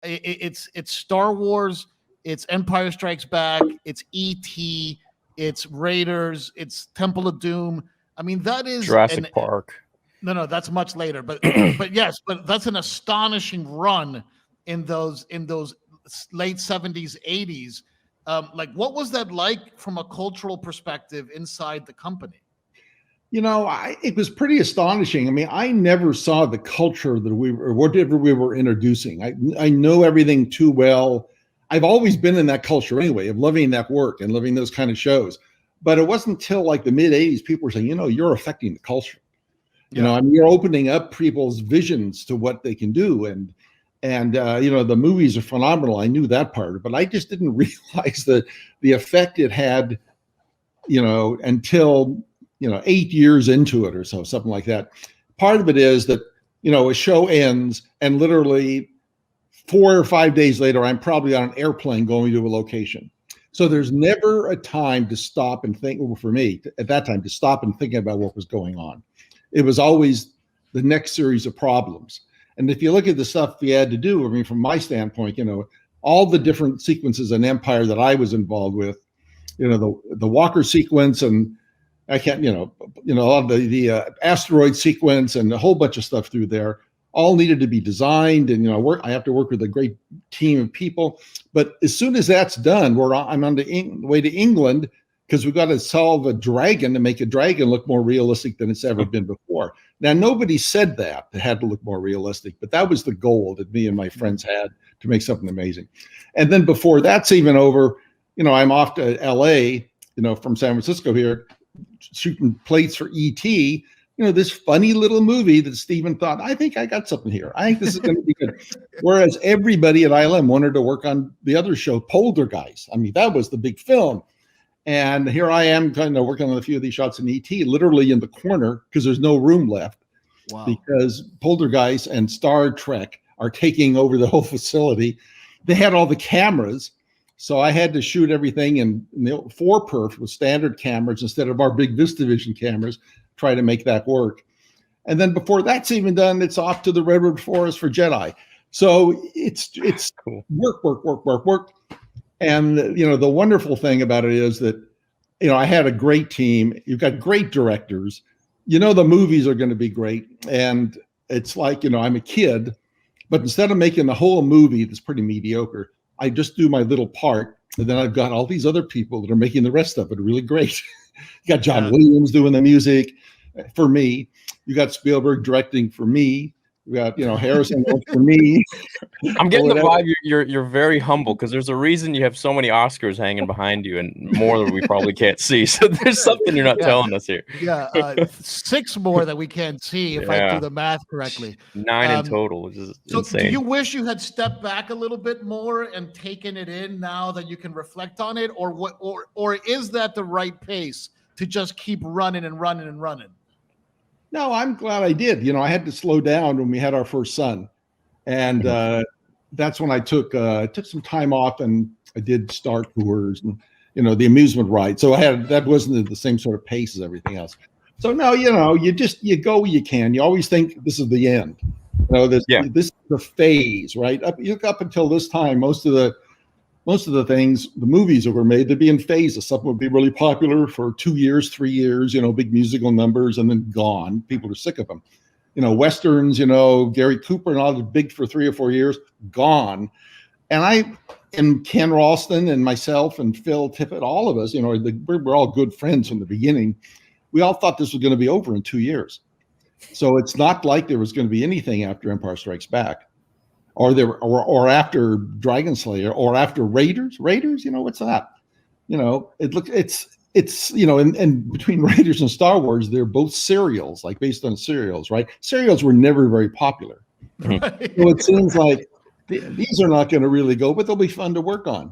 It's Star Wars, it's Empire Strikes Back, it's E.T., it's Raiders, it's Temple of Doom. I mean, that is Jurassic Park. No, that's much later. But yes, but that's an astonishing run in those late 70s, 80s. Like, what was that like from a cultural perspective inside the company? It was pretty astonishing. I mean, I never saw the culture that whatever we were introducing. I know everything too well. I've always been in that culture anyway, of loving that work and loving those kind of shows. But it wasn't until like the mid 80s, people were saying, you're affecting the culture. I mean, you're opening up people's visions to what they can do. And the movies are phenomenal. I knew that part, but I just didn't realize the effect it had, until, 8 years into it or so, something like that. Part of it is that, a show ends and literally 4 or 5 days later, I'm probably on an airplane going to a location. So there's never a time to stop and think, well, for me at that time, to stop and think about what was going on. It was always the next series of problems. And if you look at the stuff we had to do, I mean, from my standpoint, all the different sequences in Empire that I was involved with, the Walker sequence, and I can't, a lot of the asteroid sequence and a whole bunch of stuff through there, all needed to be designed. And, I have to work with a great team of people. But as soon as that's done, I'm on the way to England, because we've got to solve a dragon to make a dragon look more realistic than it's ever been before. Now, nobody said that it had to look more realistic, but that was the goal that me and my friends had, to make something amazing. And then before that's even over, I'm off to LA, from San Francisco here, shooting plates for E.T., this funny little movie that Steven thought, I think I got something here. I think this is going to be good. Whereas everybody at ILM wanted to work on the other show, Poltergeist. I mean, that was the big film. And here I am kind of working on a few of these shots in ET, literally in the corner, because there's no room left. Wow. Because Poltergeist and Star Trek are taking over the whole facility. They had all the cameras, so I had to shoot everything in 4-perf with standard cameras instead of our big VistaVision cameras, try to make that work. And then before that's even done, it's off to the Redwood Forest for Jedi. So it's cool. Work. And, the wonderful thing about it is that, I had a great team. You've got great directors. The movies are going to be great. And it's like, I'm a kid, but instead of making the whole movie that's pretty mediocre, I just do my little part. And then I've got all these other people that are making the rest of it really great. You got John Williams doing the music for me. You got Spielberg directing for me. We got, Harrison for me. I'm getting the vibe you're very humble, because there's a reason you have so many Oscars hanging behind you, and more that we probably can't see. So there's something you're not telling us here. 6 more that we can't see if I do the math correctly. 9 in total, which is insane. Do you wish you had stepped back a little bit more and taken it in now that you can reflect on it, or is that the right pace to just keep running and running and running? No, I'm glad I did. I had to slow down when we had our first son. And that's when I took some time off, and I did Star Tours and, the amusement ride. So that wasn't the same sort of pace as everything else. So no, you go where you can. You always think this is the end. This is the phase, right? Up until this time, most of the things, the movies that were made, they'd be in phases. Something would be really popular for 2 years, 3 years, big musical numbers, and then gone. People are sick of them. Westerns, Gary Cooper and all, big for 3 or 4 years, gone. And Ken Ralston and myself and Phil Tippett, all of us, we're all good friends from the beginning. We all thought this was going to be over in 2 years. So it's not like there was going to be anything after Empire Strikes Back. Or after Dragon Slayer, or after Raiders. What's that? It's and between Raiders and Star Wars, they're both serials, like based on serials, right? Serials were never very popular. Right. So it seems like these are not going to really go, but they'll be fun to work on.